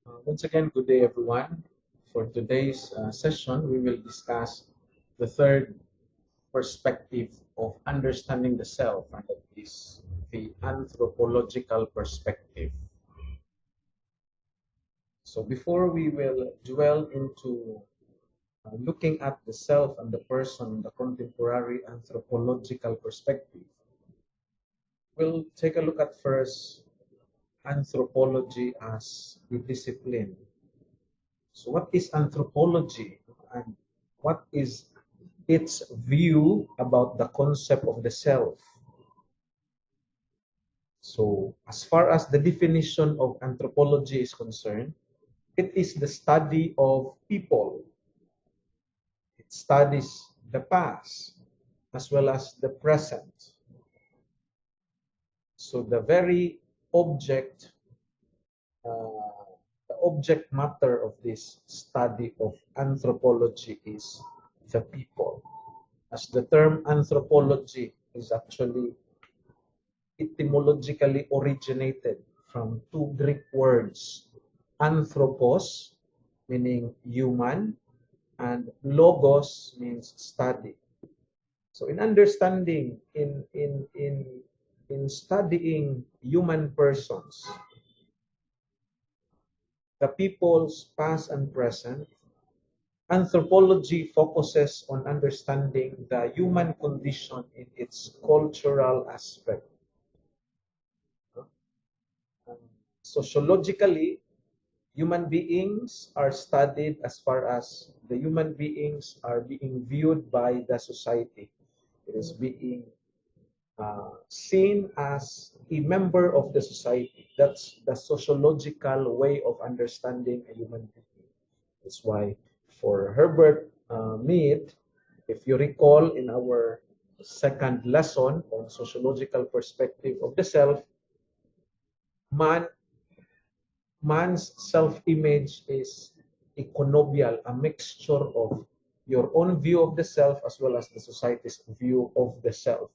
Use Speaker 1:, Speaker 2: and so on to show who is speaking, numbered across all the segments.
Speaker 1: Once again, good day, everyone. For today's session, we will discuss the third perspective of understanding the self, and that is the anthropological perspective. So, before we will dwell into looking at the self and the person, the contemporary anthropological perspective, we'll take a look at first anthropology as a discipline. So what is anthropology and what is its view about the concept of the self? So as far as the definition of anthropology is concerned, it is the study of people. It studies the past as well as the present. So the very object the object matter of this study of anthropology is the people. As the term anthropology is actually etymologically originated from two Greek words, anthropos, meaning human, and logos means study. So in understanding, in studying human persons, the people's past and present, anthropology focuses on understanding the human condition in its cultural aspect. Sociologically, human beings are studied as far as the human beings are being viewed by the society. It is being seen as a member of the society. That's the sociological way of understanding a human being. That's why for Herbert Mead, if you recall in our second lesson on sociological perspective of the self, man's self-image is a connobial, a mixture of your own view of the self as well as the society's view of the self.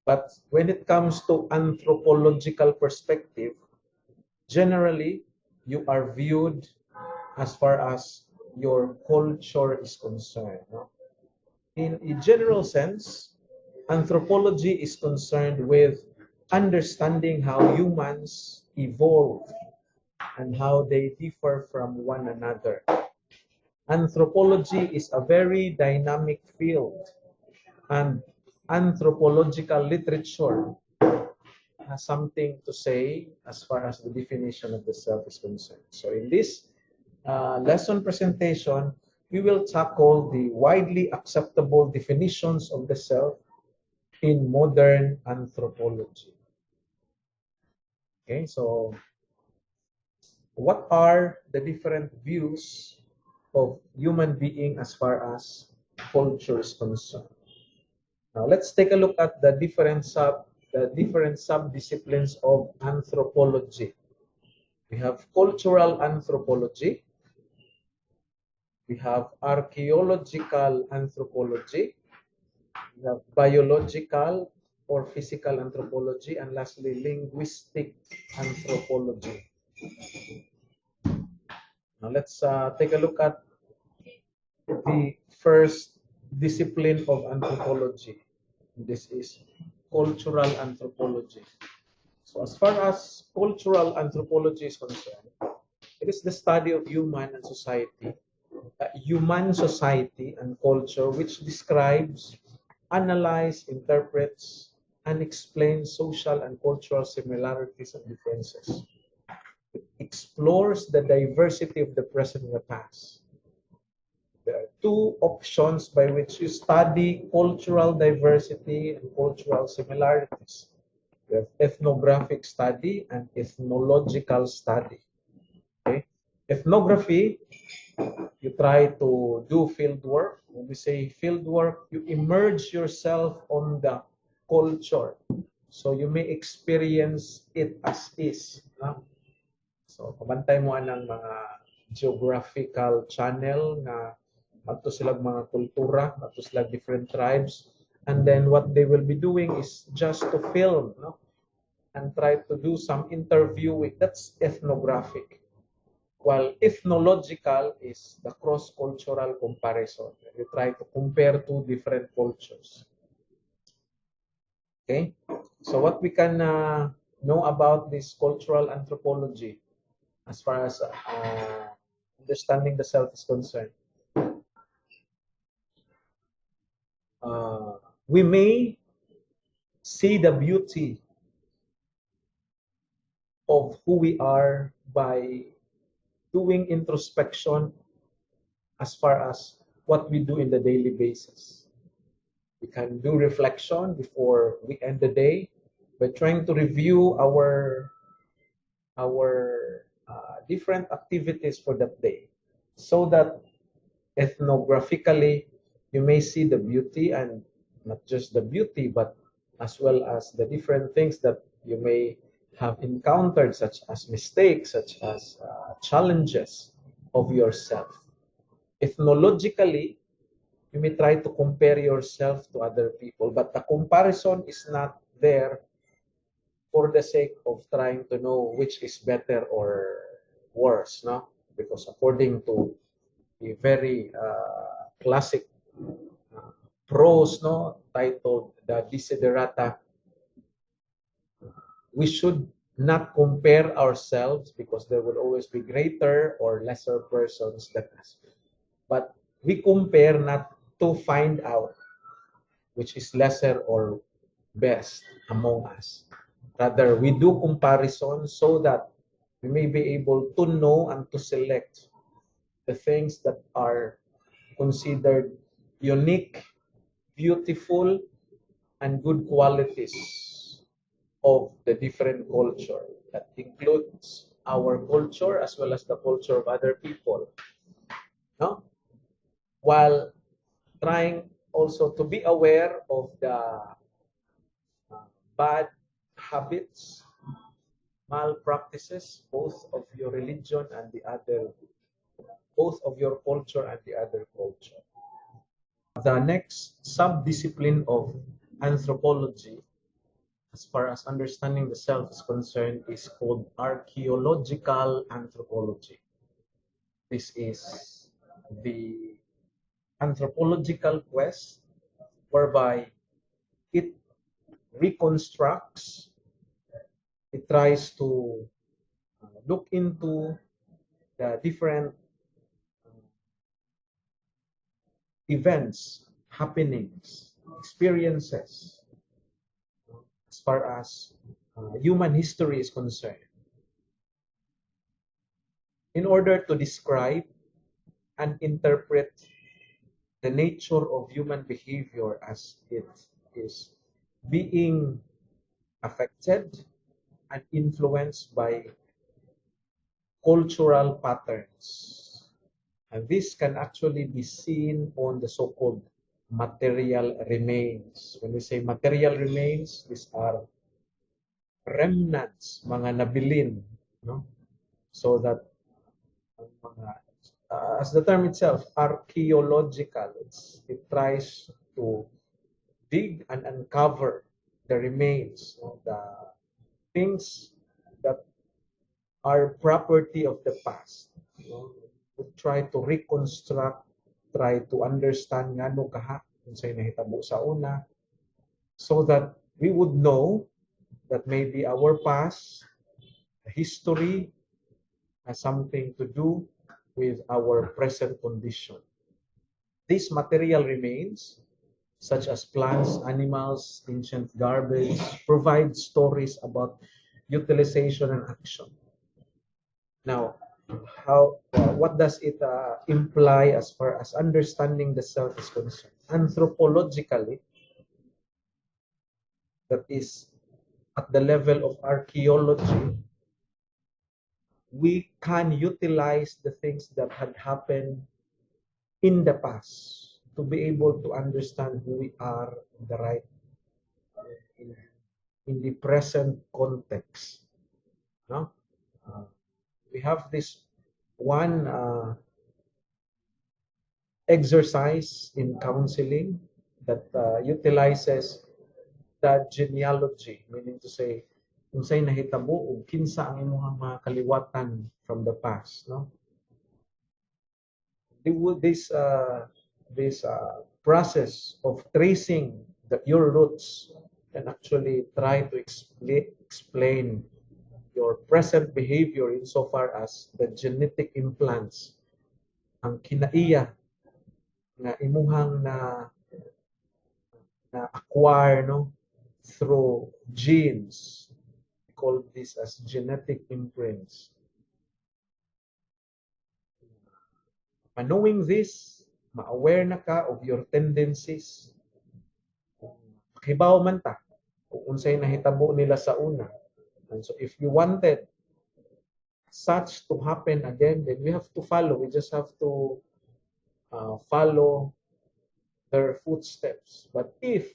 Speaker 1: But when it comes to anthropological perspective, generally you are viewed as far as your culture is concerned. No? In a general sense, anthropology is concerned with understanding how humans evolve and how they differ from one another. Anthropology is a very dynamic field, and anthropological literature has something to say as far as the definition of the self is concerned. So in this lesson presentation, we will tackle the widely acceptable definitions of the self in modern anthropology. Okay, so what are the different views of human being as far as culture is concerned? Now let's take a look at the different sub-disciplines of anthropology. We have cultural anthropology, we have archaeological anthropology, we have biological or physical anthropology, and lastly, linguistic anthropology. Now let's take a look at the first discipline of anthropology. This is cultural anthropology. So as far as cultural anthropology is concerned, it is the study of human society and culture, which describes, analyzes, interprets, and explains social and cultural similarities and differences. It explores the diversity of the present and the past. There are two options by which you study cultural diversity and cultural similarities. We have ethnographic study and ethnological study. Okay? Ethnography, you try to do field work. When we say field work, you immerse yourself on the culture. So you may experience it as is. No? So, pabantay mo ng mga geographical channel na ato silang mga kultura, ato silang different tribes. And then what they will be doing is just to film, no? and try to do some interviewing. That's ethnographic. While ethnological is the cross-cultural comparison. You try to compare two different cultures. Okay, so what we can know about this cultural anthropology as far as understanding the self is concerned. We may see the beauty of who we are by doing introspection as far as what we do in the daily basis. We can do reflection before we end the day by trying to review our different activities for that day, so that ethnographically you may see the beauty, and not just the beauty, but as well as the different things that you may have encountered, such as mistakes, such as challenges of yourself. Ethnologically, you may try to compare yourself to other people, but the comparison is not there for the sake of trying to know which is better or worse, no? Because according to a very classic prose, no, titled the Desiderata, we should not compare ourselves because there will always be greater or lesser persons than us. But we compare not to find out which is lesser or best among us. Rather, we do comparison so that we may be able to know and to select the things that are considered unique, beautiful, and good qualities of the different culture. That includes our culture as well as the culture of other people. No? While trying also to be aware of the bad habits, malpractices, both of your religion and the other, both of your culture and the other culture. The next sub-discipline of anthropology, as far as understanding the self is concerned, is called archaeological anthropology. This is the anthropological quest whereby it reconstructs, it tries to look into the different events, happenings, experiences as far as human history is concerned, in order to describe and interpret the nature of human behavior as it is being affected and influenced by cultural patterns. And this can actually be seen on the so-called material remains. When we say material remains, these are remnants, mga nabilin, no? So that as the term itself, archaeological, it tries to dig and uncover the remains, the things that are property of the past. To try to reconstruct, try to understand nga no kaha kung sa'y nahitabo sa una, so that we would know that maybe our past, history, has something to do with our present condition. These material remains, such as plants, animals, ancient garbage, provide stories about utilization and action. Now, what does it imply as far as understanding the self is concerned? Anthropologically, that is at the level of archaeology, we can utilize the things that had happened in the past to be able to understand who we are in the right, in the present context. No? We have this one exercise in counseling that utilizes the genealogy, meaning to say, unsay nahitabo ug kinsa ang imong mga kaliwatan from the past, no? This process of tracing your roots can actually try to explain your present behavior insofar as the genetic implants ang kinaiya nga imuhang na acquire, no, through genes. We call this as genetic imprints. Knowing this, ma-aware na ka of your tendencies. Makibaw man ta kung unsay nahitabo nila sa una. And so if you wanted such to happen again, then we have to follow. We just have to follow their footsteps. But if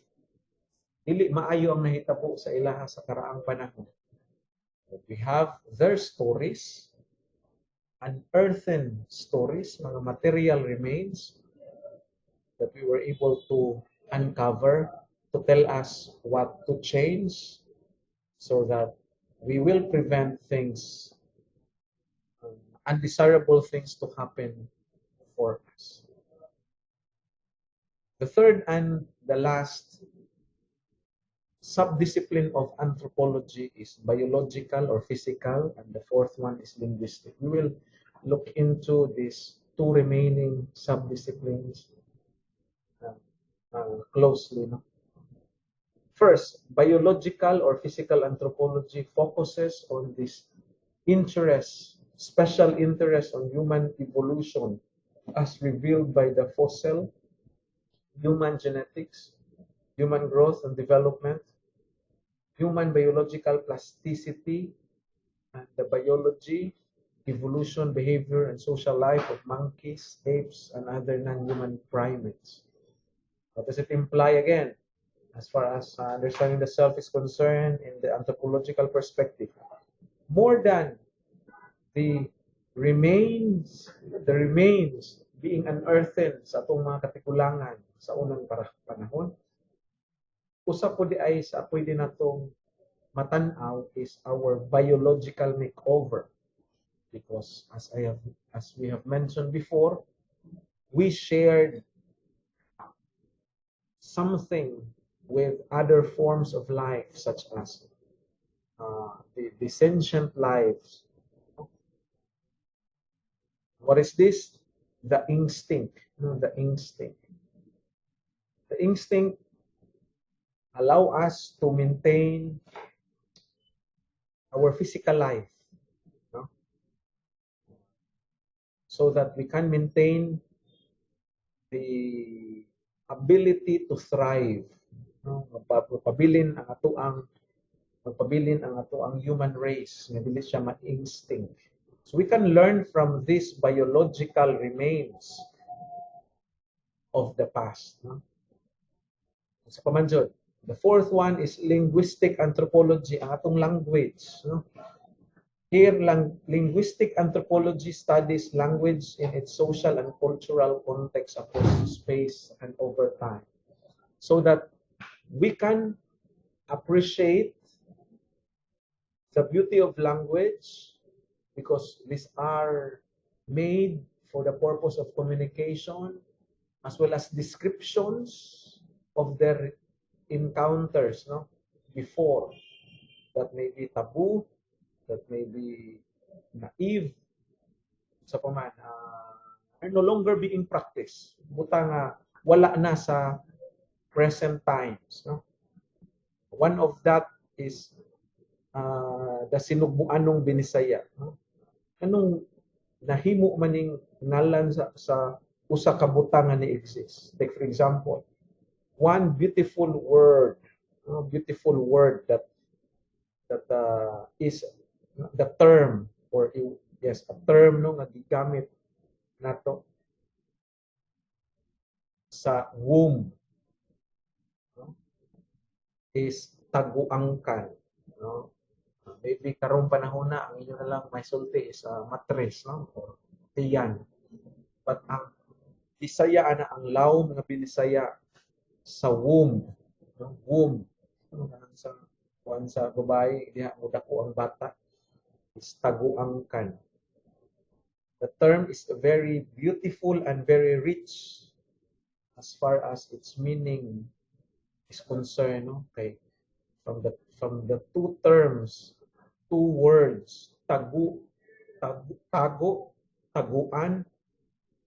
Speaker 1: dili maayo ang nahitabo sa ilaha sa karaang panahon, we have their stories, unearthed stories, mga material remains that we were able to uncover to tell us what to change so that we will prevent things, undesirable things to happen for us. The third and the last subdiscipline of anthropology is biological or physical, and the fourth one is linguistic. We will look into these two remaining subdisciplines closely. No? First, biological or physical anthropology focuses on this interest, special interest on human evolution as revealed by the fossil, human genetics, human growth and development, human biological plasticity, and the biology, evolution, behavior, and social life of monkeys, apes, and other non-human primates. What does it imply again? As far as understanding the self is concerned in the anthropological perspective, more than the remains being unearthed sa atong mga katigulangan sa unang panahon, usa po di ay sa pwede natong matanaw is our biological makeover, because as we have mentioned before, we shared something with other forms of life, such as the sentient lives. What is this? The instinct. The instinct. The instinct allow us to maintain our physical life, no? So that we can maintain the ability to thrive. No? Magpabilin ang ato ang human race, nga dili siya ma-instinct. So we can learn from these biological remains of the past. No? Sa pamanjod, the fourth one is linguistic anthropology, ang atong language. No? Here, linguistic anthropology studies language in its social and cultural context across space and over time, so that we can appreciate the beauty of language, because these are made for the purpose of communication, as well as descriptions of their encounters, no, before, that may be taboo, that may be naive, sa paman, are no longer being practiced. Buta nga, wala na sa present times. No? One of that is the sinugbuanong binisaya. No? Anong nahimo maning ngalan sa usa ka butang nga ni-exist. Take for example, one beautiful word that is the term, or yes, a term no nga gigamit nato sa womb, no? Is taguangkan, no? Maybe karong panahon na ang inyo na lang may sulti is matres, no, or tiyan. But ang Bisaya na ang lawom nga binisaya sa womb, no? Womb, ano sa Kuan sa babae, diha mo dako ang bata, is taguangkan. The term is very beautiful and very rich as far as its meaning is concerned. No? Okay. From the two terms, two words, tago, taguan,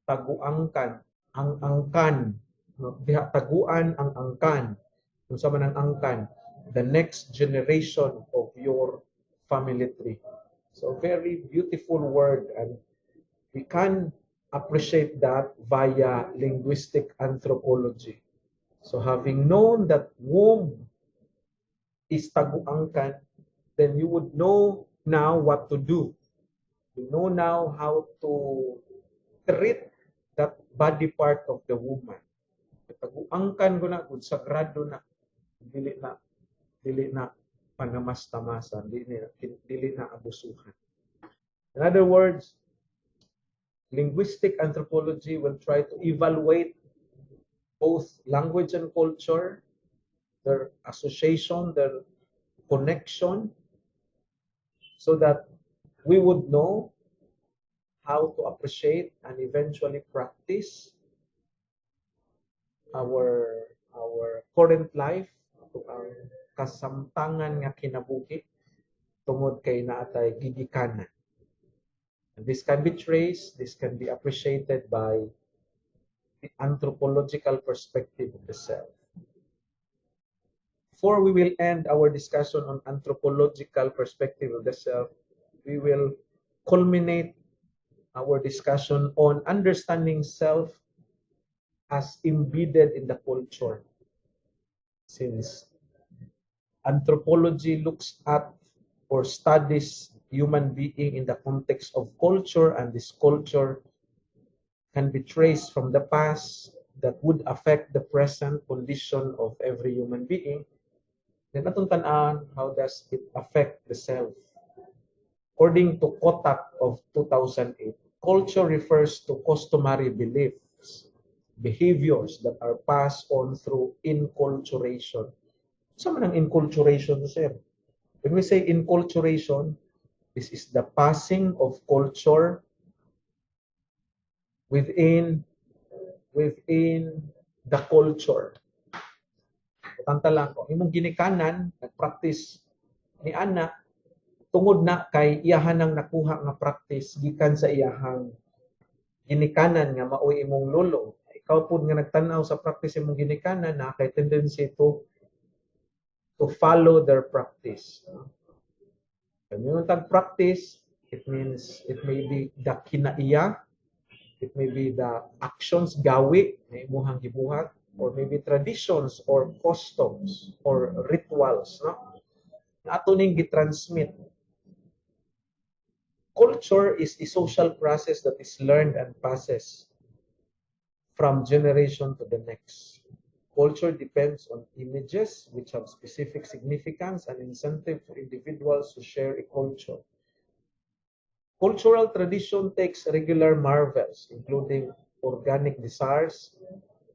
Speaker 1: taguangkan, ang angkan, no? Diha taguan ang angkan. Kung sa man ang angkan, the next generation of your family tree. So very beautiful word, and we can appreciate that via linguistic anthropology. So having known that womb is taguangkan, then you would know now what to do. You know now how to treat that body part of the woman. Taguangkan ko na, kung sagrado na, dili na panamas-tamasan, dili na abusuhan. In other words, linguistic anthropology will try to evaluate both language and culture, their association, their connection, so that we would know how to appreciate and eventually practice our current life, ang kasamtangan nga kinabuhi tungod kay naatay gigikanan. And this can be traced, this can be appreciated by the anthropological perspective of the self. Before we will end our discussion on anthropological perspective of the self, we will culminate our discussion on understanding self as embedded in the culture. Since anthropology looks at or studies human being in the context of culture, and this culture can be traced from the past that would affect the present condition of every human being, then atong tan-an, how does it affect the self? According to Kotak of 2008, culture refers to customary beliefs, behaviors that are passed on through inculturation. Sa man ang inculturation, sir? When we say inculturation, this is the passing of culture within the culture. Tanta lang ko, imong ginikanan, nag-practice ni ana, tungod na kay iyahan ang nakuha nga practice gikan sa iyahang ginikanan nga maoy imong lolo. Ikaw pud nga nagtanaw sa practice imong ginikanan, na kay tendency to follow their practice. When you tag-practice, it means it may be the kinaiya, it may be the actions, gawi, na imuhang gibuhat, or maybe traditions or customs or rituals, no? Na ato ning gitransmit. Culture is a social process that is learned and passes from generation to the next. Culture depends on images which have specific significance and incentive for individuals to share a culture. Cultural tradition takes regular marvels, including organic desires,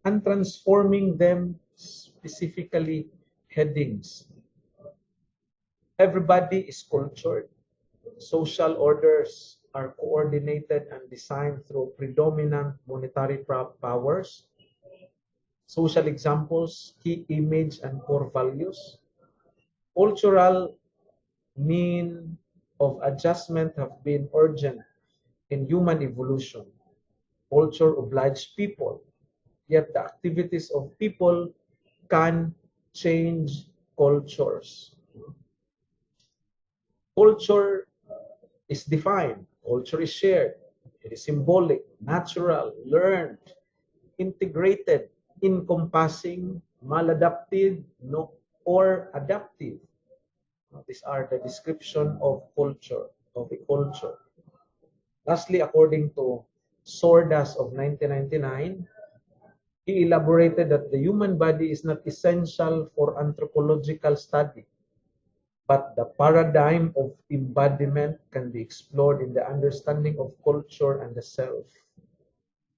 Speaker 1: and transforming them specifically headings. Everybody is cultured. Social orders are coordinated and designed through predominant monetary powers. Social examples, key image and core values. Cultural mean of adjustment have been urgent in human evolution. Culture obliged people, yet the activities of people can change cultures. Culture is defined, culture is shared, it is symbolic, natural, learned, integrated, encompassing, maladaptive, no, or adaptive. These are the description of culture, of a culture. Lastly, according to Sordas of 1999, he elaborated that the human body is not essential for anthropological study, but the paradigm of embodiment can be explored in the understanding of culture and the self.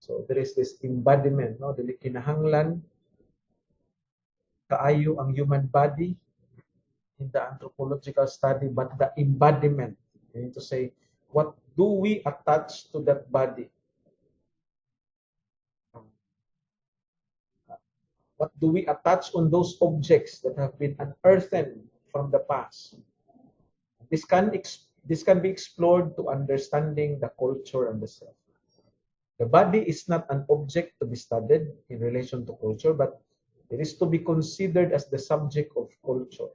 Speaker 1: So there is this embodiment, no? Dili kinahanglan kaayo ang human body in the anthropological study, but the embodiment. You need to say, what do we attach to that body? What do we attach on those objects that have been unearthed from the past? This can be explored to understanding the culture and the self. The body is not an object to be studied in relation to culture, but it is to be considered as the subject of culture.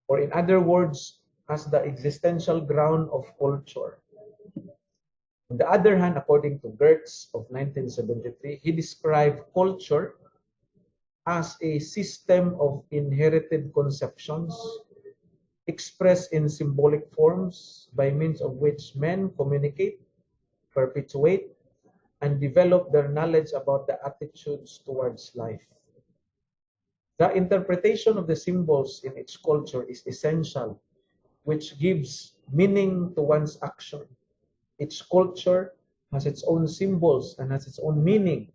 Speaker 1: Or in other words, as the existential ground of culture. On the other hand, according to Gertz of 1973, he described culture as a system of inherited conceptions expressed in symbolic forms by means of which men communicate, perpetuate, and develop their knowledge about the attitudes towards life. The interpretation of the symbols in each culture is essential, which gives meaning to one's action. Each culture has its own symbols and has its own meaning.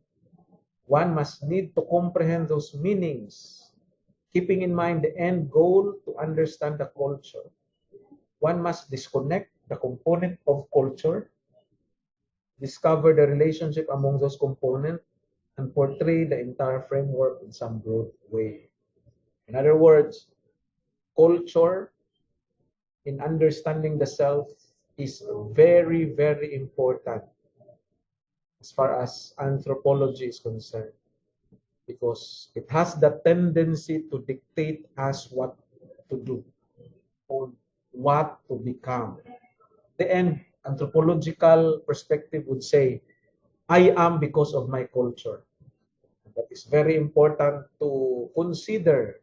Speaker 1: One must need to comprehend those meanings, keeping in mind the end goal to understand the culture. One must disconnect the component of culture, discover the relationship among those components, and portray the entire framework in some broad way. In other words, culture in understanding the self is very, very important as far as anthropology is concerned, because it has the tendency to dictate us what to do or what to become. The end anthropological perspective would say, I am because of my culture. That is very important to consider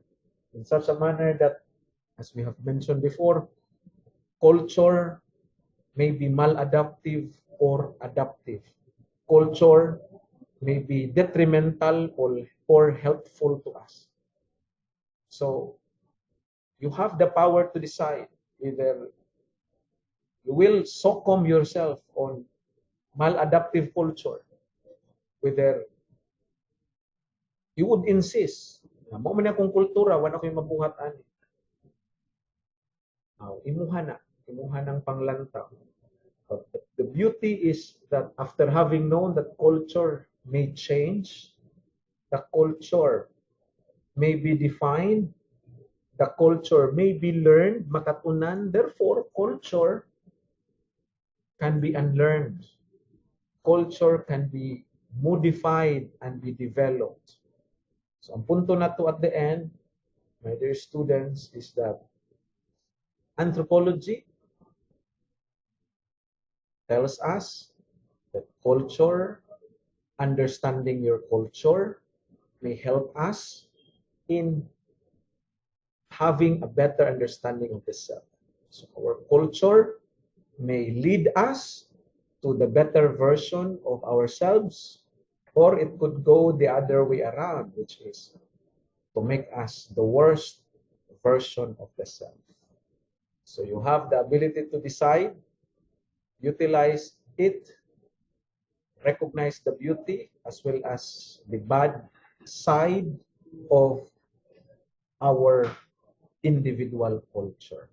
Speaker 1: in such a manner that, as we have mentioned before, culture may be maladaptive or adaptive. Culture may be detrimental or helpful to us. So you have the power to decide whether you will succumb yourself on maladaptive culture, whether you would insist na mo man akong kultura wala ko'y mabuhat ani. Imuha ng panglantaw. But the beauty is that after having known that culture may change, the culture may be defined, the culture may be learned, makatunan, therefore culture can be unlearned. Culture can be modified and be developed. So ang punto na to at the end, my dear students, is that anthropology tells us that culture, understanding your culture, may help us in having a better understanding of the self. So our culture may lead us to the better version of ourselves, or it could go the other way around, which is to make us the worst version of the self. So you have the ability to decide, utilize it, recognize the beauty as well as the bad side of our individual culture.